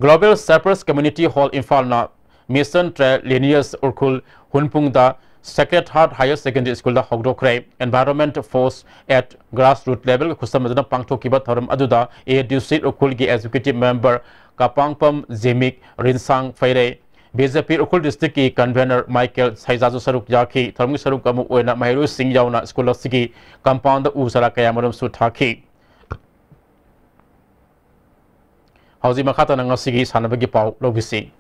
Global Cyprus Community Hall Imphal na Mission Trelenius Urkul Hunpung da Sacred Heart Higher Secondary School da Hogdokre Environment Force at grassroots level kusamadana pangtho kiba thoram aduda a district Urkul gi executive member Kapangpam Zemik Rinsang Faire BJP Urkul District ki convener Michael Saizazu Saruk Yaki thoramgi Saruk amu oina Mahiru Singh yauna school sigi compound usara kayamaram su thaki Hauzi Makata ng Sigi Sanabagi Pau Lobisi.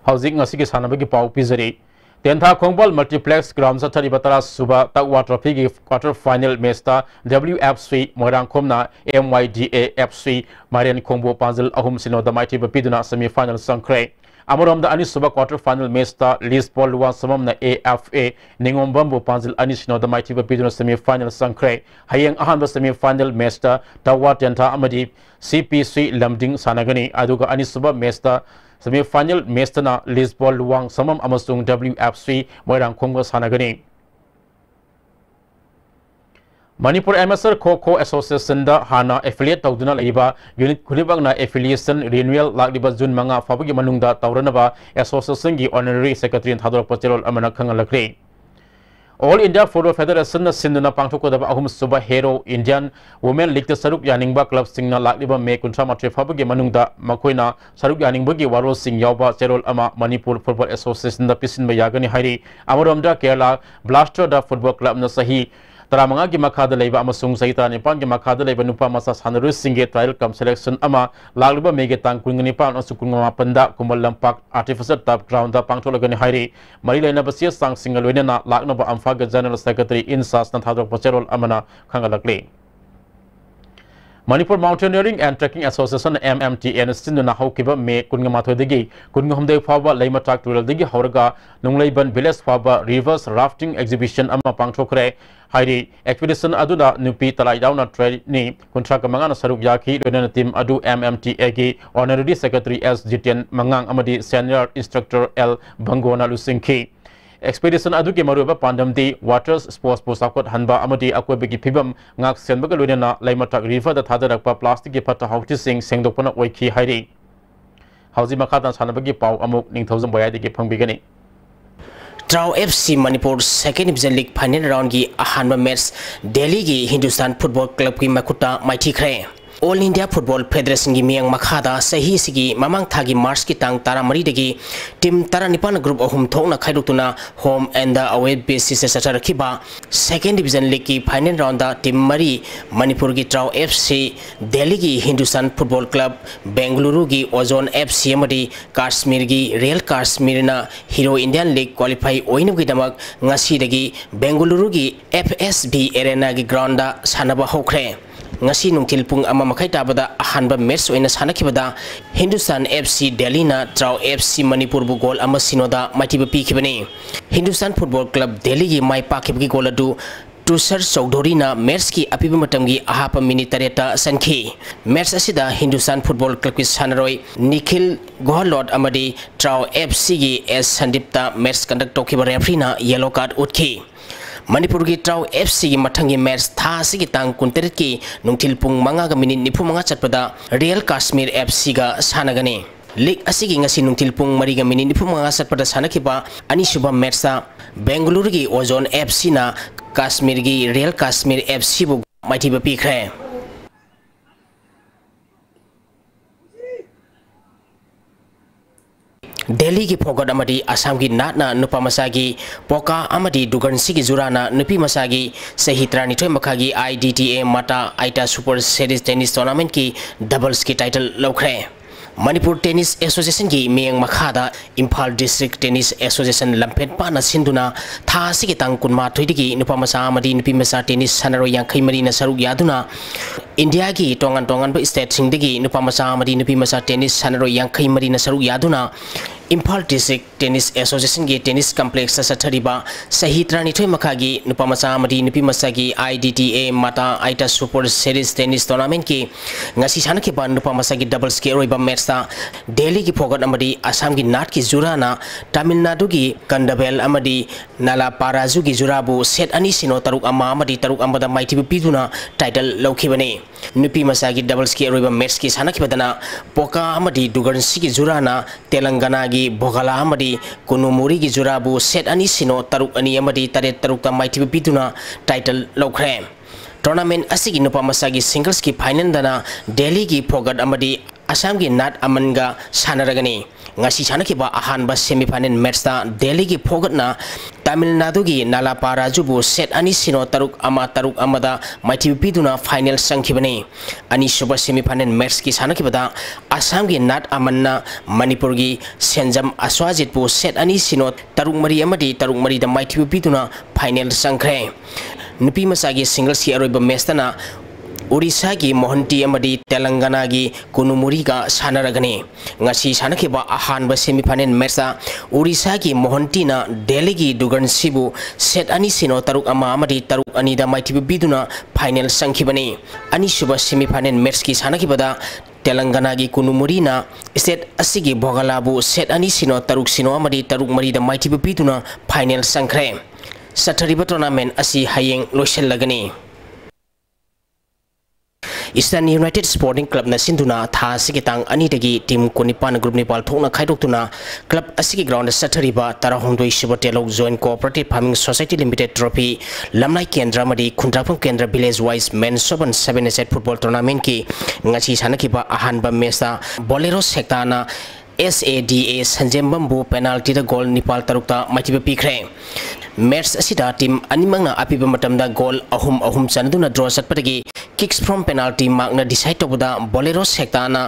Hauzi ng Sigi Sanabagi Pau Pizari. Tentha Kongbal Multiplex Ground Satari Batara Suba Takwa Trophy quarter final mesta WFC Morang Komna MYDA FC Marian Kombo Panzil Ahum Sino the Mighty Bapiduna semi final Sankre Amoram the Anis Suba quarter final mesta Liz Paul Luan Samam na AFA Ningom Bambo Panzil Anisino the Mighty Bapiduna semi final Sankre Hayang Ahamba semi final mesta Tawa Tentha Amadi CPC Lamding Sanagani Aduga Anis Suba mesta semi-final Mestana Lisbon Luang Samam Amasung WFC Moirang Kongo Sanagani. Manipur Amateur Kho Association da Hana affiliate Tauduna Iba Unit Kulibang na affiliation renewal Lagliba Jun Manga Fabagi Manungda Tauranaba Association gi Honorary Secretary and Hador Patirol Amana Kangalakri. All India Football Federation na Sinduna Pangtoko da Ahum Suba Hero Indian Women League Saruk Yaningba Club Singna Lakliba Me Kuntra Matre Fabagi Manungda Makoina Saruk Yaningba gi Waro Sing Yauba Serol Ama Manipur Football Association da Pisin Bayagani Hari Amaramda Kerala Blaster da Football Club na Sahi Taramanga gi Makada Leba Amasung Saita Nipan gi Makada Leba Nupa Masa Sanru Singe Trial Come Selection Ama Lakliba Mege Tang Kungnipan Asukunga Panda Kumal Lampak Artificial Top Ground da Pangtolagani Hari Marilena Basia Sang Singalwena Laknaba Amfaga General Secretary Insas Nathadok Pacherol Amana Kangalakli. Manipur Mountaineering and Trekking Association MMTN Sinduna Haukiba Me Kungamatodigi Kungumde Faba Lema Trak Digi Horaga Nungleiban Village Faba Rivers Rafting Exhibition Ama Pangtokre Hairi Expedition Aduda Nupi Talai Dauna Treni Kuntraka Mangana Saruk Yaki Donana Team Adu MMTAG Honorary Secretary S. Jitian Mangang Amadi Senior Instructor L. Bangona Lusinki Expedition Aduki Maruba Pandamdi Waters Sports Posakot Hanba Amadi Akwebiki Pibam Ngak Senbaga Lunana Laimatak River the Tadarakpa Plastic Pata Hauti Sing Sengdopana Waiki Hairi Hauji Makata Sanabagi Pau Amuk Ning Thousand Boyadi Pang Bigani. Trau FC Manipur Second Division League Final Round की अहानबा match Delhi की Hindustan football club की मकुटा माइथी खरे all India football federation की मियांग मखादा सही सिगी ममांग थागी मार्च की तांग तारा मरी दगी टीम तारा निपान ग्रुप अहुम थोंगना खाइदुक्तुना home and the away basis से सचरखिबा सेकेंड डिवीजन लीग की फाइनल राउंड दा टीम मरी मणिपुर की ट्राउ एफसी दिल्ली की हिंदुस्तान फुटबॉल क्लब बेंगलुरु की ओजोन एफसी अमदी काश्मीर की रियल काश्मीरना हीरो इंडियन लीग क्वालिफाई ओइनबगिदमक ngasi बेंगलुरु की एफएसबी एरेना की ग्राउंड दा सानबा होख्रे ngasi nungtil pung ama makai tabada ahanba match oina sanakibada Hindustan FC Delhi na Trau FC Manipur bu goal ama sinoda matiba pikibani Hindustan Football Club Delhi gi mai pakibgi goal adu Tusar Chowdhury na match ki apiba matamgi ahapa minute tareta sankhi match asida Hindustan Football Club ki sanaroi Nikhil Gohalot amadi Trau FC gi S Sandipta match conduct tokiba referee na yellow card utki Manipur की ट्राउ FC की मठंगी match था की तांग कुंतरित की नुंगथिल पुंग मंगा का minute निफु मंगा चटपदा real Kashmir FC का सानगने league असी की ngasi नुंगथिल पुंग मरी का मिनिट निफु मंगा चटपदा सानकिबा अनिशुभा मैच सा बेंगलुरु की ओजोन FC ना काश्मीर की रियल काश्मीर FC बु माइथीबा पीखरे दिल्ली की फोगट अमदी असम की नाटना नुपा मसागी पोका अमदी दुगनसी की जुराना नुपी मसागी सही 33 मखागी IDTA माता AITA super series tennis tournament की डबल्स की टाइटल लौखरे मणिपुर टेनिस एसोसिएशन की मियांग मखादा इम्फाल डिस्ट्रिक्ट टेनिस एसोसिएशन लंपेट पाना सिंधुना थासी की तांग कुनमा थुइदगी नुपा मसा अमदी नुपी मसा टेनिस सनरो यांखै मरी न सरुक यादुना इंडिया की टोंगन टोंगन ब स्टेट सिंगदगी नुपा मसा अमदी नुपी मसा टेनिस सनरो यांखै मरी न सरुक यादुना इम्फाल डिस्ट्रिक्ट टेनिस एसोसिएशन की टेनिस कॉम्प्लेक्स सथरिबा सही 33 मखागी नुपा मसा अमदी नुपी मसा की IDTA माता AITA super series tennis tournament की ngasi sanakhiba नुपा मसा की डबल्स के रोइबा मैच ता दिल्ली की फोगट अमदी असम की नाट की जुराना तमिलनाडु की कंडबेल अमदी नाला पाराजू की जुराबु सेट अनि सिनो तरुक अमा अमदी तरुक अमदा माइथि पिदुना टाइटल लौखिबने नुपी मसा की डबल्स के रोइबा मैच की sanakibadana पोका अमदी दुगनसी की जुराना तेलंगाना की भोगला अमदी कुनुमुरी की जुराबु सेट अनि सिनो तरुक अनि अमदी तरेत तरुक माइथि पिदुना टाइटल लौखरे टूर्नामेंट असिगी नुपा मसा की सिंगल्स की फाइनल दना दिल्ली की फोगट अमदी असम की नाट अमनगा सानरगनी ngasi sanakhiba ahanba semi-final match ta Delhi की फोगटना तमिलनाडु की नालापाराजुबु सेट अनि सिनो तरुक अमदा माइथि पिदुना फाइनल संखिबने अनि सुबह सेमी-फाइनल मैच की सानखिबदा असम की नाट अमन्ना मणिपुर की सेंजम अस्वाजितबु सेट अनि सिनो तरुक मरी अमदी तरुक मरी द माइथि पिदुना फाइनल संखरे नुपी मसा की सिंगल्स की अरोइब मैच तना उड़ीसा की मोहंती अमदी तेलंगाना की कुनुमुरी का सानरगने ngasi sanakhiba ahanba semi-final match Orissa की मोहंती ना दिल्ली की दुगनसीबु सेट अनि सिनो तरुक अमा अमदी तरुक अनि द माइथि बिदुना फाइनल संखिबने अनि सुबह सेमी-फाइनल मैच की सानखिबदा तेलंगाना की कुनुमुरी ना स्टेट असिगी भोगलाबु सेट अनि सिनो अमदी तरुक मरी द माइथि बिदुना फाइनल संखरे सथरिबा टूर्नामेंट असि Hayeng लोइसेलगनी Eastern United Sporting Club na sinduna tha asigi tang ani dagi team kunipan group nipal thokna khaidoktuna club asigi ground sathariba tarahondoi sibotelok joint cooperative farming society limited trophy lamnai kendra madi khundrapham kendra village wise men 7 set football tournament ki ngasi sanakiba ahanba mesa bolero sekta na SADA Sanjembambu penalty da goal Nepal tarukta machiba pikre match asida team animangna apiba matamda goal ahum chanduna draw satpadagi kicks from penalty magna decide tobuda bolero sekta na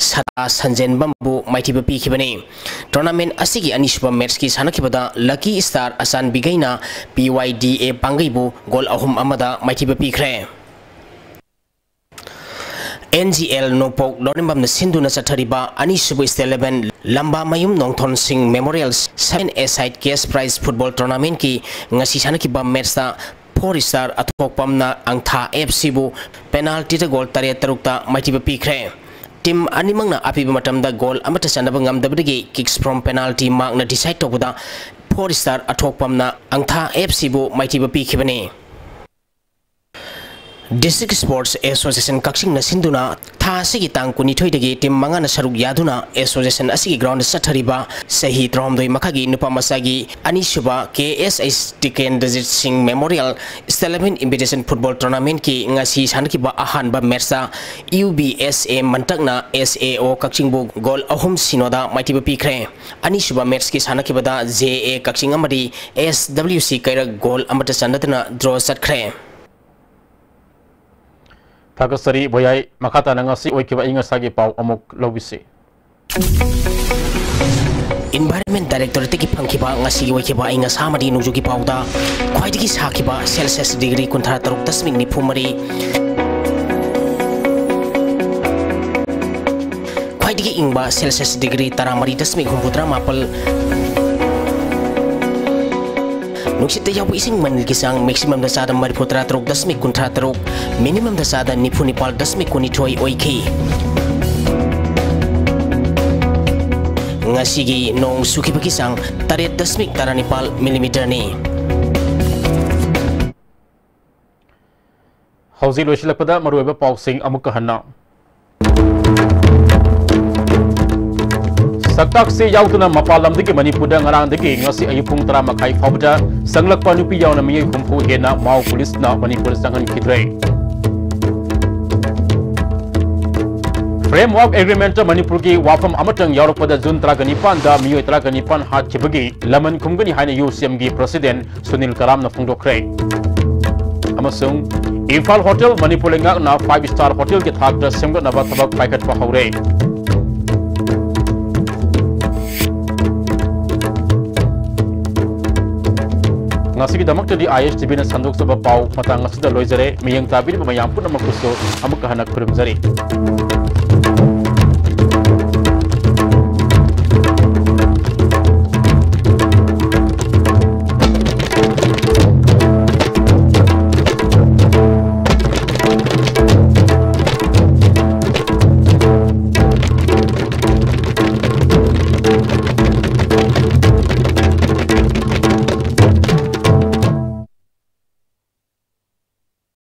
sata Sanjembambu machiba pikibani tournament asigi anisba match ki sanakibada lucky star asan bigaina PYDA pangaibu goal ahum amada machiba pikre NGL Nopok Lorimbam na Sinduna Sathariba Ani Subu State 11 Lamba Mayum Nongthon Singh Memorials 7-a-side cash prize football tournament ki ngasi sanakiba match ta 4-star athokpam na angtha FC bu penalty ta goal tare tarukta maitiba pikre team animang na apiba matamda goal amata sanaba ngamdabdagi kicks from penalty mark na decide tobuda 4-star athokpam na angtha FC bu maitiba pikibani District Sports Association Kakshing na sinduna tha asigi tang kunithoi team mangana saruk yaduna association asigi ground sathariba sahi tromdoi makagi nupa masagi anisuba KSH Tiken Dajit Singh Memorial Stallion Invitation Football Tournament ki ngasi sankiba ahanba matcha UBSA mantakna SAO Kakshing bu goal ahum sinoda maitiba pikre anisuba match ki sanakibada JA Kakshing amadi SWC kaira goal amata sandatna draw satkre Takasari boyai makata nangasi oikiba inga sagi pau amok lobisi. Environment Director teki pangkiba ngasi oikiba inga samadi nujugi pauda khwaidigi sakiba Celsius degree kunthara taruk dasming ni phumari khwaidigi ingba Celsius degree taramari dasming humputra mapal Nuksita yabu ising manil kisang maximum dasada mariputra truk dasmik kuntra truk minimum dasada nipunipal dasmik kunitoy oiki ngasigi nong suki pakisang taret dasmik taranipal millimeter ni Hauzi loisilakpada maruiba pausing amuk kahana Saktak se yautuna mapalam digi Manipur ngarang digi ngasi ayupung tara makai fawda sanglakpa nupi yauna miyai humpu hena mau polis na Manipur sangan kidre Framework Agreement Manipur ki wafam amatang yaurapada June tragani da miyoi tragani hat chibagi laman kumgani haina UCM gi President Sunil Karam na phongdokre amasung Imphal Hotel Manipur ngak na 5-star hotel ki thakda semga na bathabak paikat pa haure Ngasigi damak tadi ISTB na sandok sa pau matang ngasida loizare miyang tabi ni pamayam pun na magkuso amuk kahanak kurim zari.